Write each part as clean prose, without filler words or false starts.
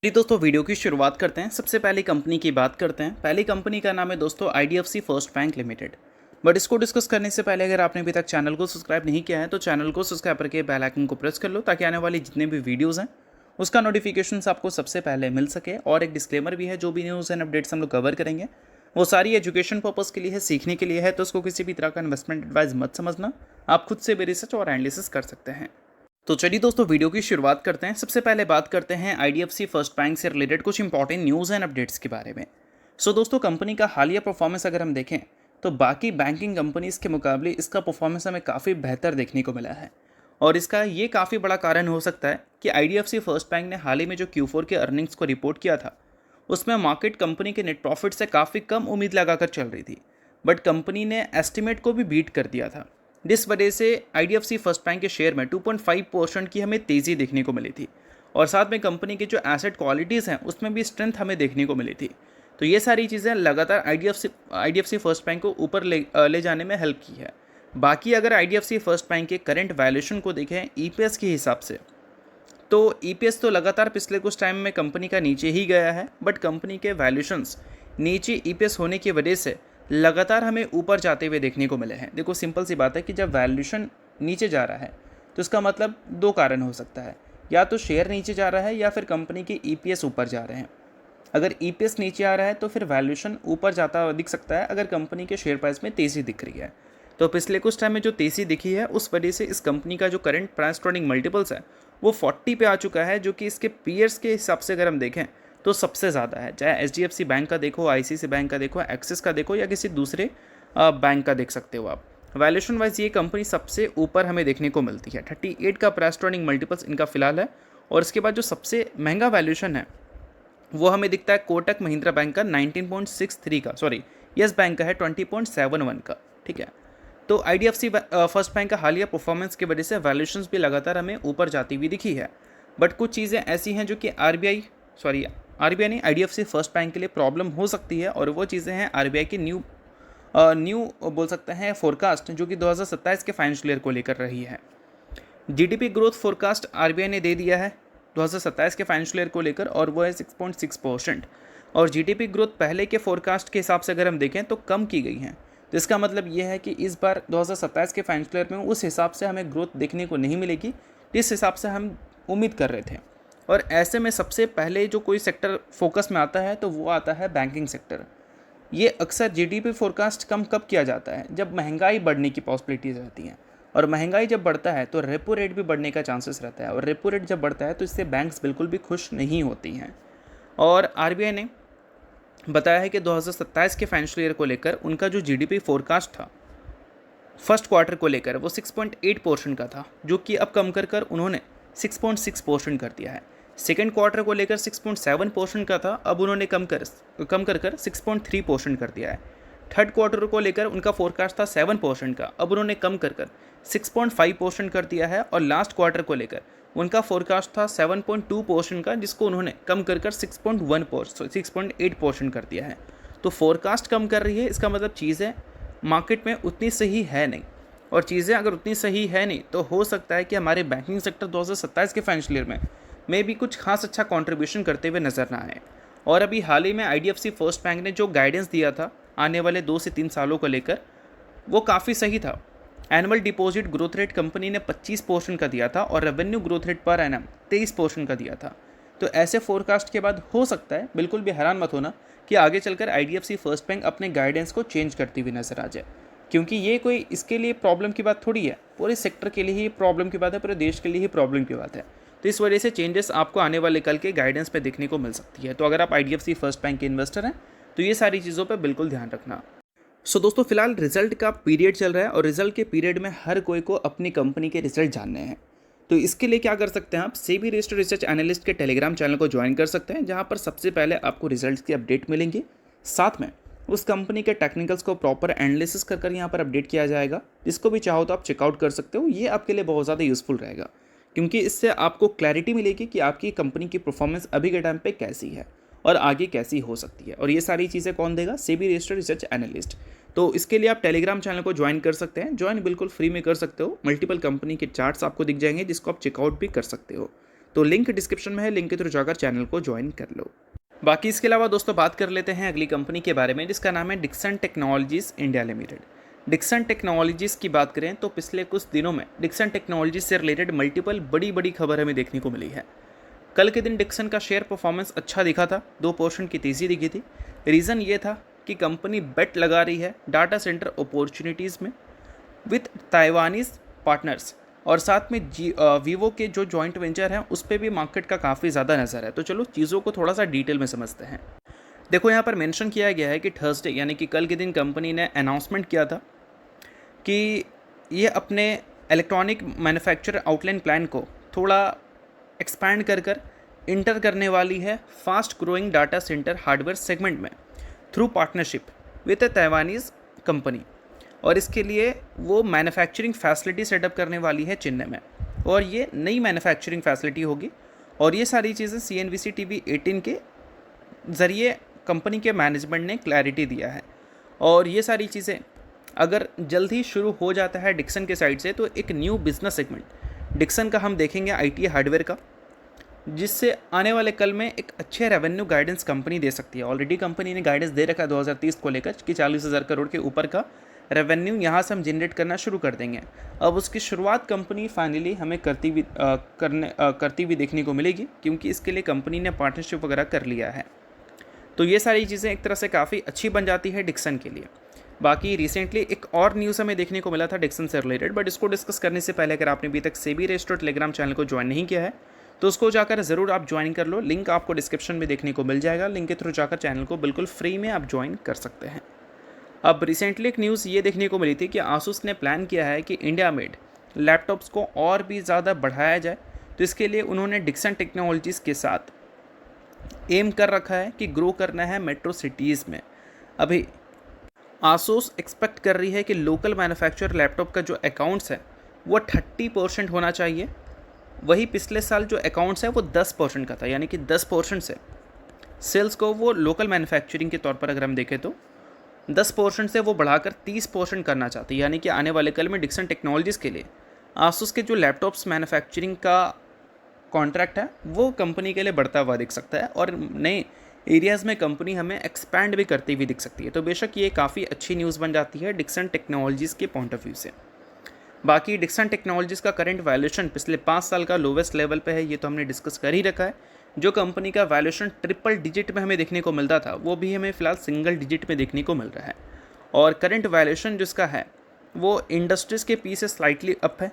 चलिए दोस्तों वीडियो की शुरुआत करते हैं। सबसे पहले कंपनी की बात करते हैं। पहली कंपनी का नाम है दोस्तों IDFC first bank limited. But इसको डिस्कस करने से पहले अगर आपने अभी तक चैनल को सब्सक्राइब नहीं किया है तो चैनल को सब्सक्राइब करके बेल आइकन को प्रेस कर लो ताकि आने वाली जितने भी वीडियोस हैं उसका नोटिफिकेशन आपको सबसे पहले मिल सके। और एक डिस्क्लेमर भी है, जो भी न्यूज़ एंड अपडेट्स हम लोग कवर करेंगे वो सारी एजुकेशन पर्पज़ के लिए है, सीखने के लिए है, तो उसको किसी भी तरह का इन्वेस्टमेंट एडवाइस मत समझना। आप खुद से भी रिसर्च और एनालिसिस कर सकते हैं। तो चलिए दोस्तों वीडियो की शुरुआत करते हैं। सबसे पहले बात करते हैं आईडीएफसी फर्स्ट बैंक से रिलेटेड कुछ इंपॉर्टेंट न्यूज़ एंड अपडेट्स के बारे में। दोस्तों कंपनी का हालिया परफॉर्मेंस अगर हम देखें तो बाकी बैंकिंग कंपनीज के मुकाबले इसका परफॉर्मेंस हमें काफ़ी बेहतर देखने को मिला है। और इसका ये काफ़ी बड़ा कारण हो सकता है कि आईडीएफसी फर्स्ट बैंक ने हाल ही में जो Q4 के अर्निंग्स को रिपोर्ट किया था उसमें मार्केट कंपनी के नेट प्रॉफिट से काफ़ी कम उम्मीद लगाकर चल रही थी, बट कंपनी ने एस्टिमेट को भी बीट कर दिया था। जिस वजह से आईडीएफसी फर्स्ट बैंक के शेयर में 2.5% की हमें तेज़ी देखने को मिली थी। और साथ में कंपनी की जो एसेट क्वालिटीज़ हैं उसमें भी स्ट्रेंथ हमें देखने को मिली थी। तो ये सारी चीज़ें लगातार आईडीएफसी फर्स्ट बैंक को ऊपर ले जाने में हेल्प की है। बाकी अगर आईडीएफसी फर्स्ट बैंक के करंट वैल्यूएशन को देखें ईपीएस के हिसाब से, तो ईपीएस तो लगातार पिछले कुछ टाइम में कंपनी का नीचे ही गया है, बट कंपनी के वैल्यूएशंस नीचे ईपीएस होने की वजह से लगातार हमें ऊपर जाते हुए देखने को मिले हैं। देखो सिंपल सी बात है कि जब वैल्यूएशन नीचे जा रहा है तो इसका मतलब दो कारण हो सकता है, या तो शेयर नीचे जा रहा है या फिर कंपनी के ईपीएस ऊपर जा रहे हैं। अगर ईपीएस नीचे आ रहा है तो फिर वैल्यूएशन ऊपर जाता हुआ दिख सकता है अगर कंपनी के शेयर प्राइस में तेज़ी दिख रही है। तो पिछले कुछ टाइम में जो तेज़ी दिखी है उस वजह से इस कंपनी का जो करंट प्राइस ट्रेडिंग मल्टीपल्स है वो 40 पे आ चुका है, जो कि इसके पीयर्स के हिसाब से अगर हम देखें तो सबसे ज़्यादा है। चाहे एचडीएफसी बैंक का देखो, आईसीआईसीआई बैंक का देखो, एक्सिस का देखो या किसी दूसरे बैंक का देख सकते हो आप। वैल्यूएशन वाइज ये कंपनी सबसे ऊपर हमें देखने को मिलती है। 38 का प्राइस ट्रेडिंग मल्टीपल्स इनका फिलहाल है। और इसके बाद जो सबसे महंगा वैल्यूएशन है वो हमें दिखता है कोटक महिंद्रा बैंक का 19.63 का, सॉरी यस बैंक का है 20.71 का। ठीक है, तो आईडीएफसी फर्स्ट बैंक का हालिया परफॉर्मेंस की वजह से वैल्यूएशंस भी लगातार हमें ऊपर जाती हुई दिखी है। बट कुछ चीज़ें ऐसी हैं जो कि आरबीआई नहीं, आईडीएफसी फर्स्ट बैंक के लिए प्रॉब्लम हो सकती है। और वो चीज़ें हैं आरबीआई की न्यू बोल सकते हैं फोरकास्ट, जो कि 2027 के फाइनेंशियल ईयर को लेकर रही है। जीडीपी ग्रोथ फोरकास्ट आरबीआई ने दे दिया है 2027 के फाइनेंशियल ईयर को लेकर, और वो है 6.6%। और जीडीपी ग्रोथ पहले के फोरकास्ट के हिसाब से अगर हम देखें तो कम की गई हैं। तो इसका मतलब ये है कि इस बार 2027 के फाइनेंशियल ईयर में उस हिसाब से हमें ग्रोथ देखने को नहीं मिलेगी जिस हिसाब से हम उम्मीद कर रहे थे। और ऐसे में सबसे पहले जो कोई सेक्टर फोकस में आता है तो वो आता है बैंकिंग सेक्टर। ये अक्सर जीडीपी फोरकास्ट कम कब किया जाता है, जब महंगाई बढ़ने की पॉसिबिलिटीज़ रहती हैं। और महंगाई जब बढ़ता है तो रेपो रेट भी बढ़ने का चांसेस रहता है, और रेपो रेट जब बढ़ता है तो इससे बैंक्स बिल्कुल भी खुश नहीं होती हैं। और आरबीआई ने बताया है कि 2027 के फाइनेंशियल ईयर को लेकर उनका जो जीडीपी फोरकास्ट था फर्स्ट क्वार्टर को लेकर वो 6.8% का था, जो कि अब कम कर कर उन्होंने 6.6% कर दिया है। सेकेंड क्वार्टर को लेकर 6.7% का था, अब उन्होंने कम कर 6.3% कर दिया है। थर्ड क्वार्टर को लेकर उनका फोरकास्ट था 7% का, अब उन्होंने कम कर 6.5% कर दिया है। और लास्ट क्वार्टर को लेकर उनका फोरकास्ट था 7.2% का, जिसको उन्होंने कम कर 6.8% कर दिया है। तो फोरकास्ट कम कर रही है, इसका मतलब चीज़ें मार्केट में उतनी सही है नहीं। और चीज़ें अगर उतनी सही है नहीं तो हो सकता है कि हमारे बैंकिंग सेक्टर 2027 के फाइनेंशियल ईयर में भी कुछ खास अच्छा कंट्रीब्यूशन करते हुए नज़र ना आए। और अभी हाल ही में आईडीएफसी फर्स्ट बैंक ने जो गाइडेंस दिया था आने वाले 2 से 3 सालों को लेकर वो काफ़ी सही था। Annual deposit growth rate company ने 25% का दिया था और revenue growth rate per annum 23% का दिया था। तो ऐसे फोरकास्ट के बाद हो सकता है, बिल्कुल भी हैरान मत होना कि आगे चलकर आईडीएफसी फर्स्ट बैंक अपने गाइडेंस को चेंज करती हुई नजर आ जाए, क्योंकि ये कोई इसके लिए प्रॉब्लम की बात थोड़ी है, पूरे सेक्टर के लिए ही प्रॉब्लम की बात है, पूरे देश के लिए ही प्रॉब्लम की बात है। तो इस वजह से चेंजेस आपको आने वाले कल के गाइडेंस पे देखने को मिल सकती है। तो अगर आप आईडीएफसी फर्स्ट बैंक के इन्वेस्टर हैं तो ये सारी चीज़ों पर बिल्कुल ध्यान रखना। दोस्तों फिलहाल रिजल्ट का पीरियड चल रहा है और रिजल्ट के पीरियड में हर कोई को अपनी कंपनी के रिजल्ट जानने हैं। तो इसके लिए क्या कर सकते हैं, आप सेबी रजिस्टर्ड रिसर्च एनालिस्ट के टेलीग्राम चैनल को ज्वाइन कर सकते हैं, जहां पर सबसे पहले आपको रिजल्ट्स की अपडेट मिलेंगी। साथ में उस कंपनी के टेक्निकल्स को प्रॉपर एनालिसिस कर यहाँ पर अपडेट किया जाएगा। इसको भी चाहो तो आप चेकआउट कर सकते हो, ये आपके लिए बहुत ज़्यादा यूजफुल रहेगा, क्योंकि इससे आपको क्लैरिटी मिलेगी कि आपकी कंपनी की परफॉर्मेंस अभी के टाइम पे कैसी है और आगे कैसी हो सकती है। और ये सारी चीज़ें कौन देगा, सेबी रजिस्टर्ड रिसर्च एनालिस्ट। तो इसके लिए आप टेलीग्राम चैनल को ज्वाइन कर सकते हैं, ज्वाइन बिल्कुल फ्री में कर सकते हो। मल्टीपल कंपनी के चार्ट्स आपको दिख जाएंगे जिसको आप चेकआउट भी कर सकते हो। तो लिंक डिस्क्रिप्शन में है, लिंक के थ्रू जाकर चैनल को ज्वाइन कर लो। बाकी इसके अलावा दोस्तों बात कर लेते हैं अगली कंपनी के बारे में, जिसका नाम है Dixon Technologies India Limited. Dixon Technologies की बात करें तो पिछले कुछ दिनों में डिक्सन टेक्नोलॉजीज से रिलेटेड मल्टीपल बड़ी बड़ी खबर हमें देखने को मिली है। कल के दिन डिक्सन का शेयर परफॉर्मेंस अच्छा दिखा था, 2% की तेज़ी दिखी थी। रीज़न ये था कि कंपनी बेट लगा रही है डाटा सेंटर अपॉर्चुनिटीज़ में विथ ताइवानीज पार्टनर्स, और साथ में वीवो के जो जॉइंट वेंचर हैं उस पर भी मार्केट का काफ़ी ज़्यादा नज़र है। तो चलो चीज़ों को थोड़ा सा डिटेल में समझते हैं। देखो यहाँ पर मेंशन किया गया है कि थर्सडे यानी कि कल के दिन कंपनी ने अनाउंसमेंट किया था कि ये अपने इलेक्ट्रॉनिक मैन्युफैक्चर आउटलाइन प्लान को थोड़ा एक्सपैंड कर इंटर करने वाली है fast growing data centre hardware segment में through partnership with a Taiwanese company, और इसके लिए वो मैन्युफैक्चरिंग फैसिलिटी सेटअप करने वाली है चेन्नई में, और ये नई मैन्युफैक्चरिंग फैसिलिटी होगी। और ये सारी चीज़ें CNBC TV 18 के ज़रिए कंपनी के मैनेजमेंट ने क्लैरिटी दिया है। और ये सारी चीज़ें अगर जल्द ही शुरू हो जाता है डिक्सन के साइड से, तो एक न्यू बिजनेस सेगमेंट डिक्सन का हम देखेंगे IT हार्डवेयर का, जिससे आने वाले कल में एक अच्छे रेवेन्यू गाइडेंस कंपनी दे सकती है। ऑलरेडी कंपनी ने गाइडेंस दे रखा है 2030 को लेकर कि 40,000 करोड़ के ऊपर का रेवेन्यू यहाँ से हम जनरेट करना शुरू कर देंगे। अब उसकी शुरुआत कंपनी फाइनली हमें करती हुई देखने को मिलेगी, क्योंकि इसके लिए कंपनी ने पार्टनरशिप वगैरह कर लिया है। तो ये सारी चीज़ें एक तरह से काफ़ी अच्छी बन जाती है डिक्सन के लिए। बाकी रिसेंटली एक और न्यूज़ हमें देखने को मिला था डिक्सन से रिलेटेड, बट इसको डिस्कस करने से पहले अगर आपने अभी तक सेबी रजिस्टर्ड टेलीग्राम चैनल को ज्वाइन नहीं किया है तो उसको जाकर ज़रूर आप ज्वाइन कर लो। लिंक आपको डिस्क्रिप्शन में देखने को मिल जाएगा। लिंक के थ्रू जाकर चैनल को बिल्कुल फ्री में आप ज्वाइन कर सकते हैं। अब रिसेंटली एक न्यूज़ ये देखने को मिली थी कि आसूस ने प्लान किया है कि इंडिया मेड लैपटॉप्स को और भी ज़्यादा बढ़ाया जाए। तो इसके लिए उन्होंने डिक्सन टेक्नोलॉजीज़ के साथ एम कर रखा है कि ग्रो करना है मेट्रो सिटीज़ में। अभी आसूस एक्सपेक्ट कर रही है कि लोकल मैन्युफैक्चर लैपटॉप का जो अकाउंट्स है वो 30% होना चाहिए। वही पिछले साल जो अकाउंट्स है वो 10% का था, यानी कि 10% से सेल्स को वो लोकल मैन्युफैक्चरिंग के तौर पर अगर हम देखें तो 10% से वो बढ़ाकर 30% करना चाहती है। यानी कि आने वाले कल में डिक्सन टेक्नोलॉजीज़ के लिए आसूस के जो लैपटॉप्स मैन्युफैक्चरिंग का कॉन्ट्रैक्ट है वो कंपनी के लिए बढ़ता हुआ दिख सकता है, और नए एरियाज़ में कंपनी हमें एक्सपैंड भी करती हुई दिख सकती है। तो बेशक ये काफ़ी अच्छी न्यूज़ बन जाती है डिक्सन टेक्नोलॉजीज़ के पॉइंट ऑफ व्यू से। बाकी डिक्सन टेक्नोलॉजीज़ का करंट वैल्यूएशन पिछले 5 साल का लोवेस्ट लेवल पे है, ये तो हमने डिस्कस कर ही रखा है। जो कंपनी का वैल्यूएशन ट्रिपल डिजिट में हमें देखने को मिलता था वो भी हमें फ़िलहाल सिंगल डिजिट में देखने को मिल रहा है, और करंट वैल्यूएशन जिसका है वो इंडस्ट्रीज़ के पी से स्लाइटली अप है।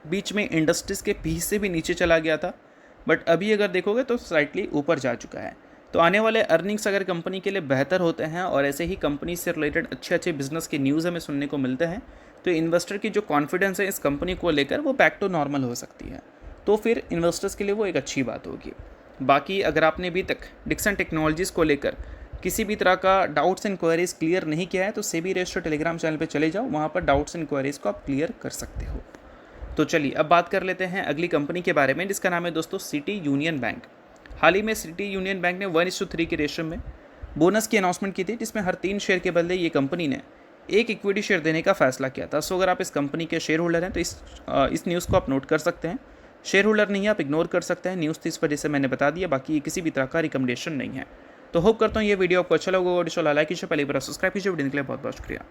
बीच में इंडस्ट्रीज़ के पी से भी नीचे चला गया था, बट अभी अगर देखोगे तो स्लाइटली ऊपर जा चुका है। तो आने वाले अर्निंग्स अगर कंपनी के लिए बेहतर होते हैं और ऐसे ही कंपनी से रिलेटेड अच्छे अच्छे बिजनेस के न्यूज़ हमें सुनने को मिलते हैं, तो इन्वेस्टर की जो कॉन्फिडेंस है इस कंपनी को लेकर वो बैक टू नॉर्मल हो सकती है। तो फिर इन्वेस्टर्स के लिए वो एक अच्छी बात होगी। बाकी अगर आपने अभी तक डिक्सन टेक्नोलॉजीज़ को लेकर किसी भी तरह का डाउट्स एंड क्वेरीज क्लियर नहीं किया है तो सेबी रजिस्टर्ड टेलीग्राम चैनल पे चले जाओ, वहाँ पर डाउट्स एंड क्वेरीज को आप क्लियर कर सकते हो। तो चलिए अब बात कर लेते हैं अगली कंपनी के बारे में, जिसका नाम है दोस्तों सिटी यूनियन बैंक। हाल ही में सिटी यूनियन बैंक ने 1:3 के रेशियो में बोनस की अनाउंसमेंट की थी, जिसमें हर 3 शेयर के बदले ये कंपनी ने एक इक्विटी शेयर देने का फैसला किया था। सो अगर आप इस कंपनी के शेयर होल्डर हैं तो इस न्यूज़ को आप नोट कर सकते हैं। शेयर होल्डर नहीं है आप इग्नोर कर सकते हैं, न्यूज़ थी इस वजह से मैंने बता दिया, बाकी ये किसी भी तरह का रिकमेंडेशन नहीं है। तो होप करता हूँ ये वीडियो आपको अच्छा लगा। लाइक कीजिए, पहली बार सब्सक्राइब कीजिए। वीडियो के लिए बहुत बहुत शुक्रिया।